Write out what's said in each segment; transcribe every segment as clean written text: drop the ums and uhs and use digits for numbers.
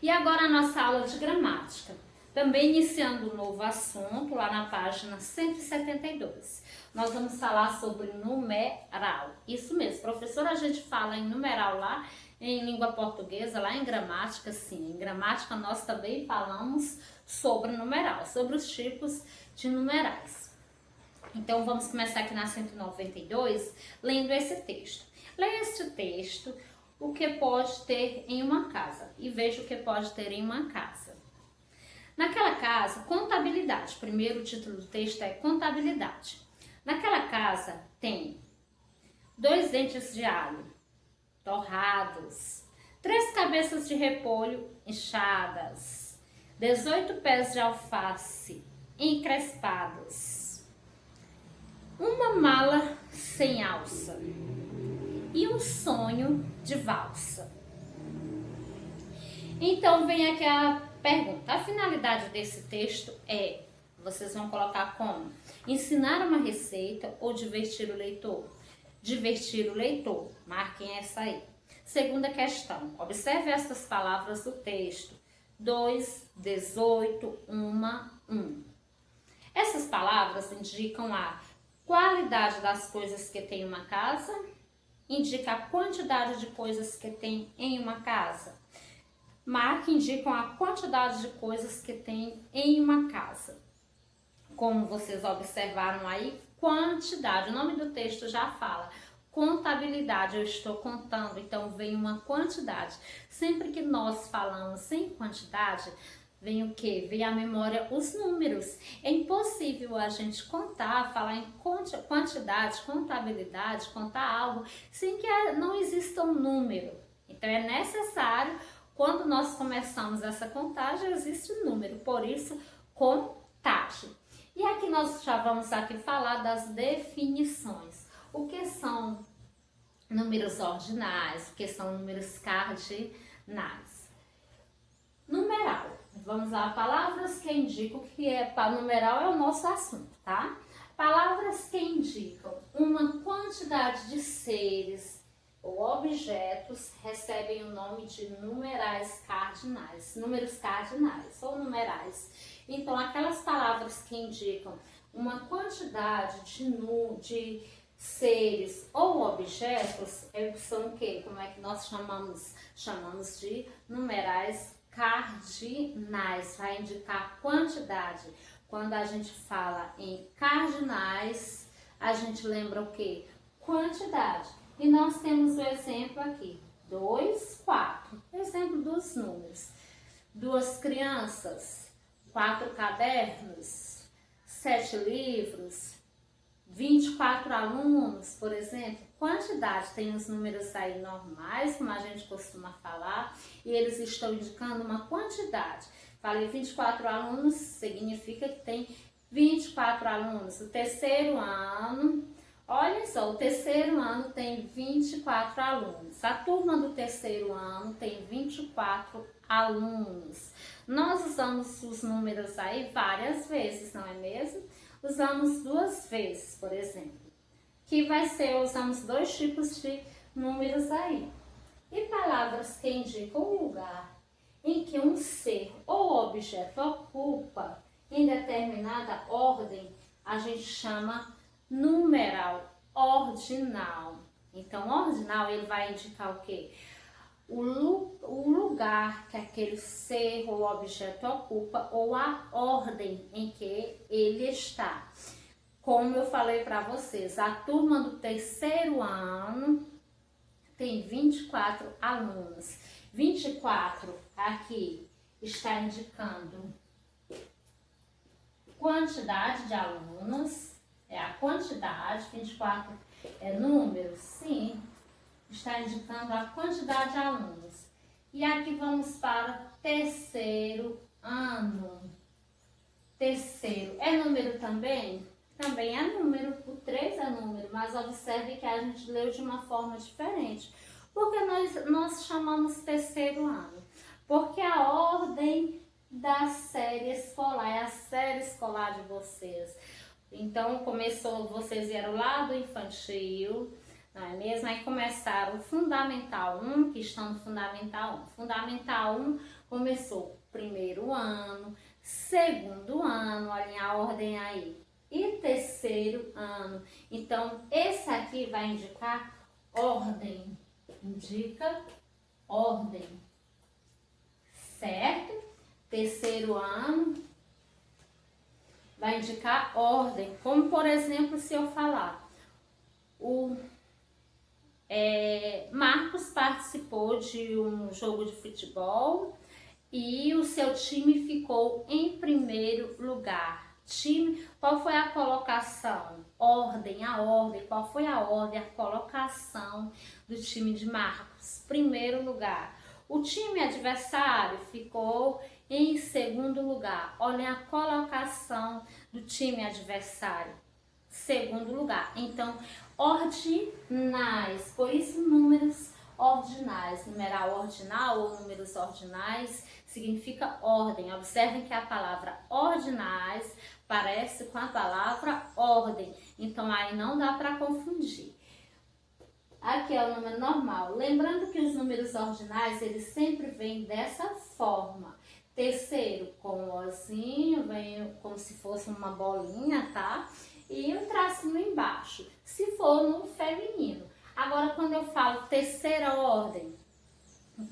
E agora a nossa aula de gramática. Também iniciando um novo assunto lá na página 172. Nós vamos falar sobre numeral. Isso mesmo, professora, a gente fala em numeral lá em língua portuguesa, lá em gramática, sim. Em gramática nós também falamos sobre numeral, sobre os tipos de numerais. Então vamos começar aqui na 192, lendo esse texto. Leia este texto, o que pode ter em uma casa, e veja o que pode ter em uma casa. Naquela casa, contabilidade. Primeiro, o título do texto é contabilidade. Naquela casa tem 2 dentes de alho torrados, 3 cabeças de repolho inchadas, 18 pés de alface encrespados, uma mala sem alça e um sonho de valsa. Então vem aqui a pergunta. A finalidade desse texto é, vocês vão colocar como? Ensinar uma receita ou divertir o leitor? Divertir o leitor. Marquem essa aí. Segunda questão. Observe essas palavras do texto. 2, 18, 1, 1. Essas palavras indicam a qualidade das coisas que tem uma casa, indica a quantidade de coisas que tem em uma casa. Marque indicam a quantidade de coisas que tem em uma casa. Como vocês observaram aí, quantidade. O nome do texto já fala. Contabilidade, eu estou contando, então vem uma quantidade. Sempre que nós falamos em quantidade, vem o quê? Vem à memória os números. É impossível a gente contar, falar em quantidade, contabilidade, contar algo, sem que não exista um número. Então é necessário, quando nós começamos essa contagem, existe um número, por isso, contagem. E aqui nós já vamos aqui falar das definições. O que são números ordinais, o que são números cardinais. Numeral. Vamos lá, palavras que indicam que para numeral é o nosso assunto, tá? Palavras que indicam uma quantidade de seres ou objetos recebem o nome de numerais cardinais, números cardinais ou numerais. Então, aquelas palavras que indicam uma quantidade de seres ou objetos são o quê? Como é que nós chamamos? Chamamos de numerais cardinais. Vai indicar quantidade. Quando a gente fala em cardinais, a gente lembra o quê? Quantidade. E nós temos o exemplo aqui, 2, 4. Exemplo dos números. 2 crianças, 4 cadernos, 7 livros, 24 alunos, por exemplo. Quantidade, tem os números aí normais, como a gente costuma falar, e eles estão indicando uma quantidade. Falei 24 alunos, significa que tem 24 alunos. O terceiro ano, olha só, o terceiro ano tem 24 alunos. A turma do terceiro ano tem 24 alunos. Nós usamos os números aí várias vezes, não é mesmo? Usamos 2 vezes, por exemplo. Que vai ser, usamos 2 tipos de números aí. E palavras que indicam o lugar em que um ser ou objeto ocupa em determinada ordem, a gente chama numeral ordinal. Então, ordinal, ele vai indicar o quê? O lugar que aquele ser ou objeto ocupa ou a ordem em que ele está. Como eu falei para vocês, a turma do terceiro ano tem 24 alunos. 24 aqui está indicando quantidade de alunos, é a quantidade, 24 é número, sim, está indicando a quantidade de alunos. E aqui vamos para terceiro ano. Terceiro é número também? Também é número, o 3 é número, mas observe que a gente leu de uma forma diferente. Porque nós chamamos terceiro ano? Porque a ordem da série escolar, é a série escolar de vocês. Então, começou, vocês vieram lá do infantil, não é mesmo? Aí começaram o Fundamental 1, que estão no Fundamental 1. Fundamental 1 Começou primeiro ano, segundo ano, olhem a ordem aí, e terceiro ano. Então, esse aqui vai indicar ordem, indica ordem, certo? Terceiro ano vai indicar ordem, como por exemplo, se eu falar, o Marcos participou de um jogo de futebol e o seu time ficou em primeiro lugar. Time, qual foi a colocação? Ordem, a ordem, qual foi a ordem, a colocação do time de Marcos? Primeiro lugar. O time adversário ficou em segundo lugar. Olhem a colocação do time adversário. Segundo lugar. Então, ordinais, por isso números ordinais, numeral ordinal ou números ordinais significa ordem. Observem que a palavra ordinais parece com a palavra ordem, então aí não dá para confundir. Aqui é o número normal. Lembrando que os números ordinais, eles sempre vêm dessa forma. Terceiro com o ozinho, vem como se fosse uma bolinha, tá? E um tracinho embaixo, se for no feminino. Agora, quando eu falo terceira ordem,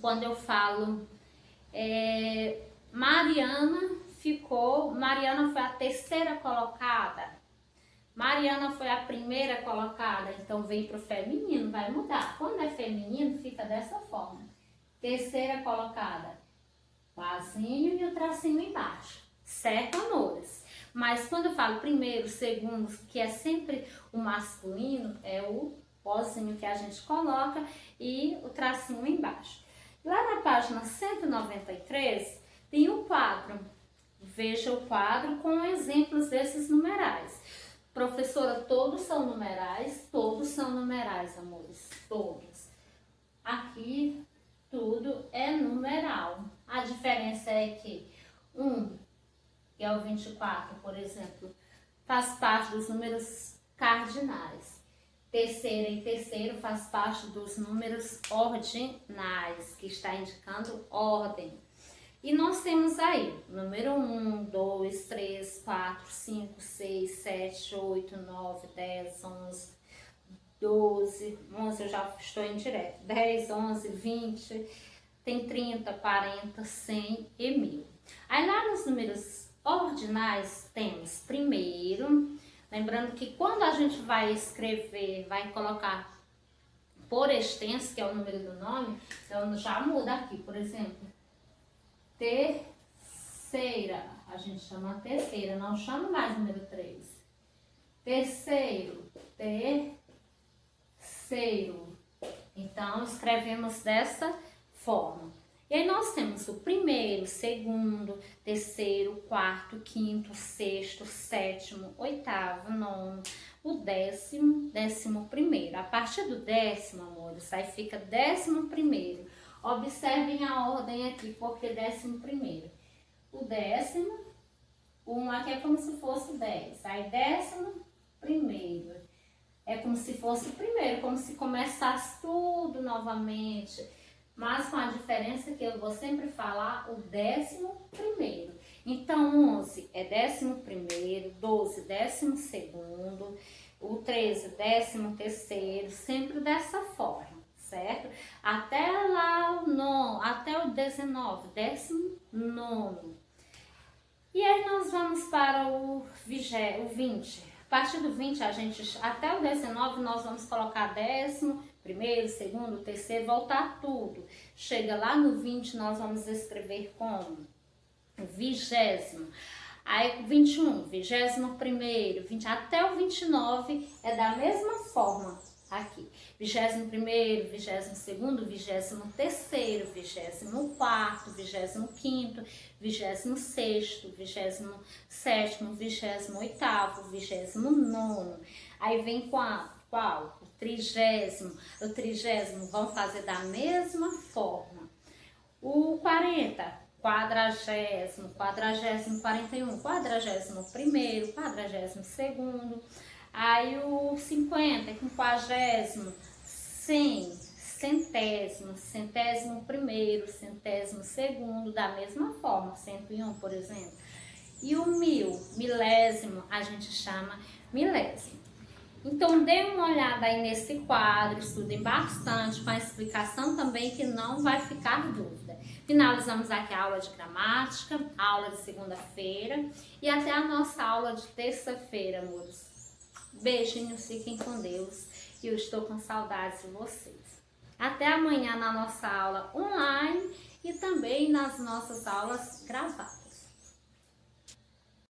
quando eu falo Mariana foi a terceira colocada, Mariana foi a primeira colocada, então vem para o feminino, vai mudar. Quando é feminino, fica dessa forma. Terceira colocada, o azinho e o tracinho embaixo, certo, amores? Mas quando eu falo primeiro, segundo, que é sempre o masculino, é o pozinho que a gente coloca e o tracinho embaixo. Lá na página 193 tem um quadro. Veja o quadro com exemplos desses numerais. Professora, todos são numerais? Todos são numerais, amores, todos. Aqui tudo é numeral. A diferença é que que é o 24, por exemplo, faz parte dos números cardinais. Terceira e terceiro faz parte dos números ordinais, que está indicando ordem. E nós temos aí, número 1, 2, 3, 4, 5, 6, 7, 8, 9, 10, 11, 12, 11 eu já estou indireto, 10, 11, 20, tem 30, 40, 100 e 1000. Aí lá nos números ordinais temos primeiro, lembrando que quando a gente vai escrever, vai colocar por extenso, que é o número do nome, então já muda aqui, por exemplo, terceira, a gente chama terceira, não chama mais número 3. Terceiro, terceiro. Então, escrevemos dessa forma. E aí nós temos o primeiro, segundo, terceiro, quarto, quinto, sexto, sétimo, oitavo, nono, o décimo, 11º. A partir do 10º, amores, aí fica 11º. Observem a ordem aqui, porque 11º. O 10º, aqui é como se fosse 10. Aí 11º. É como se fosse o primeiro, como se começasse tudo novamente. Mas com a diferença que eu vou sempre falar o 11º. Então, 11 é 11º, 12, 12º, o 13, 13º, sempre dessa forma, certo? Até lá até o 19, 19º. E aí nós vamos para o 20. A partir do 20, até o 19, nós vamos colocar 10º, primeiro, segundo, terceiro, voltar tudo. Chega lá no 20, nós vamos escrever como 20º. Aí 21, 21º, 20, até o 29 é da mesma forma aqui. 21º, 22º, 23º, 24º, 25º, 26º, 27º, 28º, 29º. Aí vem qual? O 30º. O 30º vamos fazer da mesma forma. O 40, 40º, 40º, 41, 41º, 40º. Aí o 50, 50º, 100, centésimo, centésimo primeiro, centésimo segundo, da mesma forma, 101, por exemplo. E o mil, milésimo, a gente chama milésimo. Então, dê uma olhada aí nesse quadro, estudem bastante, com a explicação também que não vai ficar dúvida. Finalizamos aqui a aula de gramática, a aula de segunda-feira e até a nossa aula de terça-feira, amores. Beijinhos, fiquem com Deus e eu estou com saudades de vocês. Até amanhã na nossa aula online e também nas nossas aulas gravadas.